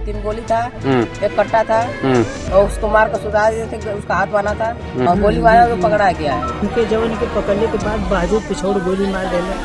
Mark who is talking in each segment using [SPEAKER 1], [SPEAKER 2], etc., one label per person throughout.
[SPEAKER 1] 3 गोली था, एक कट्टा था और उसको मार कर सुधा दिए थे, उसका हाथ बना था और गोली मारा तो पकड़ा गया है।
[SPEAKER 2] उनके जवान के पकड़ने के बाद बाजू पिछोड़ गोली मार देने।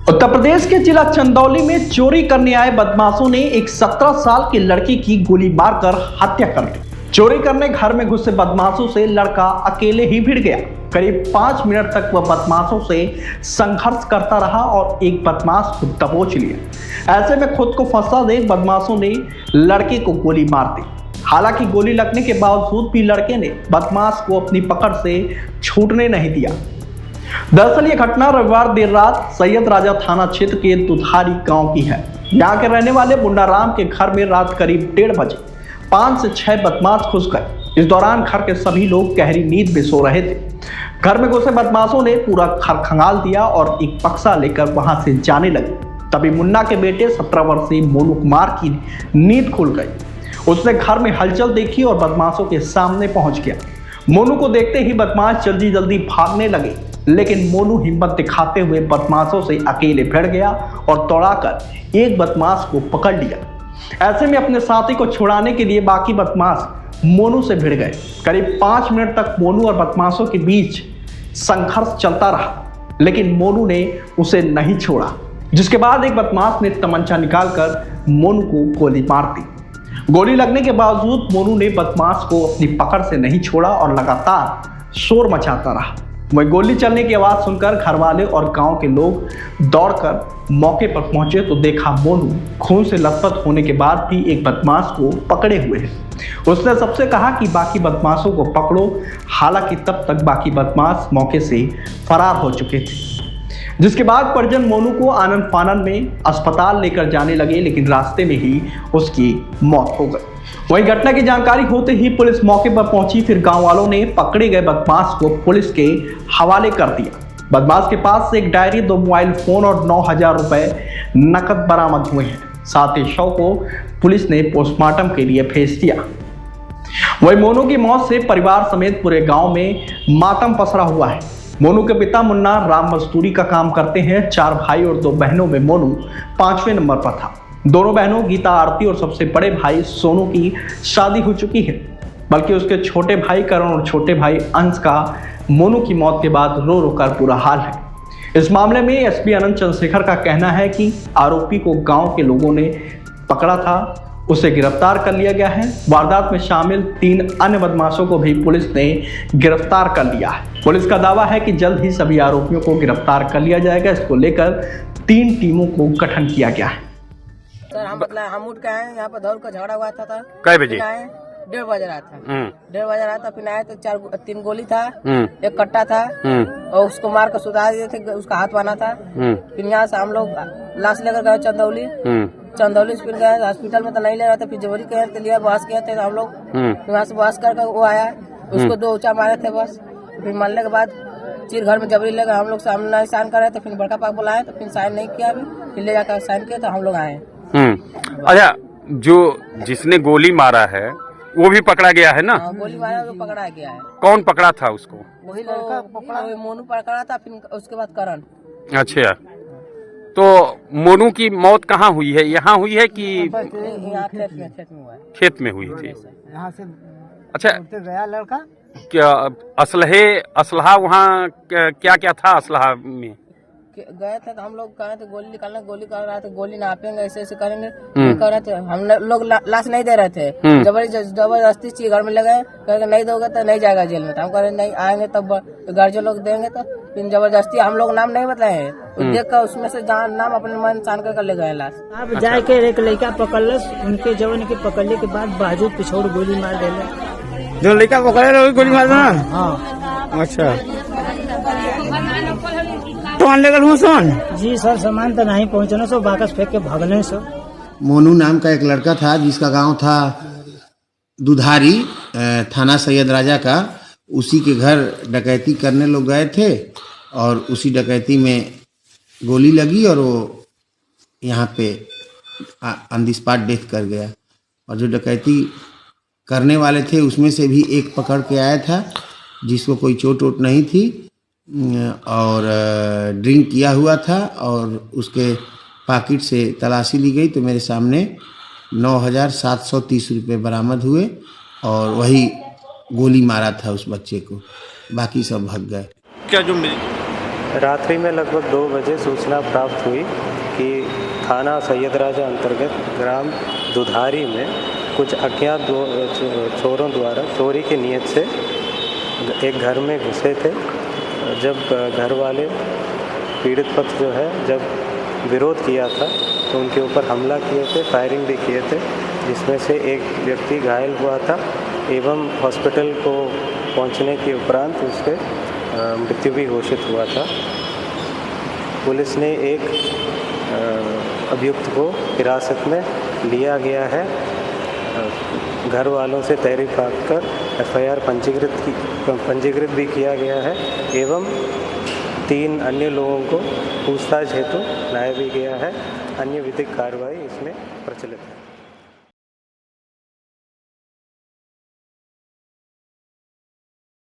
[SPEAKER 3] उत्तर प्रदेश के जिला चंदौली में चोरी करने आए बदमाशों ने एक 17 साल की लड़की की गोली मारकर हत्या कर दी। चोरी करने घर में घुसे बदमाशों से लड़का अकेले ही भिड़ गया। करीब 5 मिनट तक वह बदमाशों से संघर्ष करता रहा और एक बदमाश को दबोच लिया। ऐसे में खुद को फंसा देख बदमाशों ने लड़के को गोली मार दी। हालांकि गोली लगने के बावजूद भी लड़के ने बदमाश को अपनी पकड़ से छूटने नहीं दिया। दरअसल ये घटना रविवार देर रात सैयद राजा थाना क्षेत्र के दुधारी गांव की है। यहाँ के रहने वाले मुन्ना राम के घर में रात करीब 1:30 बजे 5 से 6 बदमाश घुस गए। इस दौरान घर के सभी लोग गहरी नींद में सो रहे थे। घर में घुसे बदमाशों ने पूरा घर खंगाल दिया और एक बक्सा लेकर वहां से जाने लगे। तभी मुन्ना के बेटे 17 वर्षीय मोनू कुमार की नींद खुल गई। उसने घर में हलचल देखी और बदमाशों के सामने पहुंच गया। मोनू को देखते ही बदमाश जल्दी जल्दी भागने लगे, लेकिन मोनू हिम्मत दिखाते हुए बदमाशों से अकेले भिड़ गया और दौड़ाकर एक बदमाश को पकड़ लिया। ऐसे में अपने साथी को छुड़ाने के लिए बाकी बदमाश मोनू से भिड़ गए। करीब 5 मिनट तक मोनू और बदमाशों के बीच संघर्ष चलता रहा, लेकिन मोनू ने उसे नहीं छोड़ा, जिसके बाद एक बदमाश ने तमंचा निकालकर मोनू को गोली मार दी। गोली लगने के बावजूद मोनू ने बदमाश को अपनी पकड़ से नहीं छोड़ा और लगातार शोर मचाता रहा। वही गोली चलने की आवाज सुनकर घर वाले और गांव के लोग दौड़कर मौके पर पहुंचे तो देखा मोनू खून से लथपथ होने के बाद भी एक बदमाश को पकड़े हुए है। उसने सबसे कहा कि बाकी बदमाशों को पकड़ो। हालांकि तब तक बाकी बदमाश मौके से फरार हो चुके थे, जिसके बाद परिजन मोनू को आनंद फानन में अस्पताल लेकर जाने लगे, लेकिन रास्ते में ही उसकी मौत हो गई। वहीं घटना की जानकारी होते ही पुलिस मौके पर पहुंची। फिर गांव वालों ने पकड़े गए बदमाश को पुलिस के हवाले कर दिया। बदमाश के पास से एक डायरी, 2 मोबाइल फोन और 9,000 रुपए नकद बरामद हुए हैं। साथ ही शव को पुलिस ने पोस्टमार्टम के लिए भेज दिया। वहीं मोनू की मौत से परिवार समेत पूरे गांव में मातम पसरा हुआ है। मोनू के पिता मुन्ना राम मजदूरी का काम करते हैं। 4 भाई और 2 बहनों में मोनू 5वें नंबर पर था। दोनों बहनों गीता, आरती और सबसे बड़े भाई सोनू की शादी हो चुकी है, बल्कि उसके छोटे भाई करण और छोटे भाई अंश का मोनू की मौत के बाद रो रो कर बुरा हाल है। इस मामले में एसपी अनंत चंद्रशेखर का कहना है कि आरोपी को गांव के लोगों ने पकड़ा था, उसे गिरफ्तार कर लिया गया है। वारदात में शामिल 3 अन्य बदमाशों को भी पुलिस ने गिरफ्तार कर लिया है। पुलिस का दावा है कि जल्द ही सभी आरोपियों को गिरफ्तार कर लिया जाएगा। इसको लेकर 3 टीमों को गठन किया गया है।
[SPEAKER 1] सर हम उठ के आए, यहाँ पर दौड़ का झगड़ा हुआ था।
[SPEAKER 4] कै बजे?
[SPEAKER 1] 1:30 बजे रहा था। 1:30 बजे रहा था। फिर आए तो 3 गोली था, एक कट्टा था और उसको मार कर सुधा दिए थे, उसका हाथ बना था। फिर यहाँ से हम लोग लाश लेकर गए चंदौली। फिर गए हॉस्पिटल में तो नहीं ले रहे थे, फिर जबरी के लिए बहस किए थे हम लोग। वहाँ से बहस कर वो आया, उसको 2 ऊंचा मारे थे बस। फिर मारने के बाद फिर घर में जबरी लेकर हम लोग सामने साइन कर रहे थे। फिर बड़का पाक बुलाए तो फिर साइन नहीं किया, फिर ले जाकर साइन किया तो हम लोग आए।
[SPEAKER 4] अच्छा, जो जिसने गोली मारा है वो भी पकड़ा गया है ना?
[SPEAKER 1] गोली मारा तो पकड़ा गया है।
[SPEAKER 4] कौन पकड़ा था उसको?
[SPEAKER 1] वही लड़का पकड़ा, मोनू पकड़ा था, फिर उसके बाद करण।
[SPEAKER 4] अच्छा, तो मोनू की मौत कहाँ हुई है? यहाँ हुई है कि
[SPEAKER 1] यहाँ खेत में हुआ है?
[SPEAKER 4] खेत में हुई थी।
[SPEAKER 2] यहाँ से
[SPEAKER 4] अच्छा,
[SPEAKER 2] गया लड़का।
[SPEAKER 4] क्या असलहा वहाँ क्या क्या था असलहा में?
[SPEAKER 1] गए थे तो हम लोग कहे थे गोली निकालना, गोली कर रहे थे, गोली नापेंगे, ऐसे ऐसे करेंगे कर रहे थे। हम लोग लाश नहीं दे रहे थे, जबरदस्ती चीज घर में ले गए, कहेंगे नहीं दोगे तो नहीं जाएगा जेल में। तो हम कह रहे नहीं आएंगे तब गार्जियन लोग देंगे। तो फिर जबरदस्ती हम लोग नाम नहीं बताए हैं, देख कर उसमें से नाम अपने मन छान कर ले गए लाश।
[SPEAKER 2] आप जाके एक लड़का पकड़लस, उनके जवान के पकड़ने के बाद बाजू पिछोड़ गोली मार देने।
[SPEAKER 5] जो लड़का पकड़े रहे गोली मार देना?
[SPEAKER 2] हाँ।
[SPEAKER 5] अच्छा, सामान लेकर हूँ सोन?
[SPEAKER 2] जी सर, सामान तो नहीं पहुँचना, सो बाकस फेंक के भागने सो।
[SPEAKER 6] मोनू नाम का एक लड़का था जिसका गांव था दुधारी, थाना सैयद राजा का। उसी के घर डकैती करने लोग गए थे और उसी डकैती में गोली लगी और वो यहाँ पे ऑन द स्पॉट डेथ कर गया। और जो डकैती करने वाले थे उसमें से भी एक पकड़ के आया था जिसको कोई चोट वोट नहीं थी और ड्रिंक किया हुआ था, और उसके पॉकेट से तलाशी ली गई तो मेरे सामने 9,730 रुपये बरामद हुए, और वही गोली मारा था उस बच्चे को, बाकी सब भाग गए।
[SPEAKER 4] क्या जो
[SPEAKER 7] रात्रि में लगभग 2 बजे सूचना प्राप्त हुई कि थाना सैयद राजा अंतर्गत ग्राम दुधारी में कुछ अज्ञात चोरों द्वारा चोरी की नीयत से एक घर में घुसे थे। जब घर वाले पीड़ित पक्ष जो है जब विरोध किया था तो उनके ऊपर हमला किए थे, फायरिंग भी किए थे, जिसमें से एक व्यक्ति घायल हुआ था एवं हॉस्पिटल को पहुंचने के उपरांत उसके मृत्यु भी घोषित हुआ था। पुलिस ने एक अभियुक्त को हिरासत में लिया गया है। घर वालों से तहरीर प्राप्त कर FIR पंजीकृत भी किया गया है एवं 3 अन्य लोगों को पूछताछ हेतु लाया भी गया है। अन्य विधिक कार्रवाई इसमें प्रचलित है।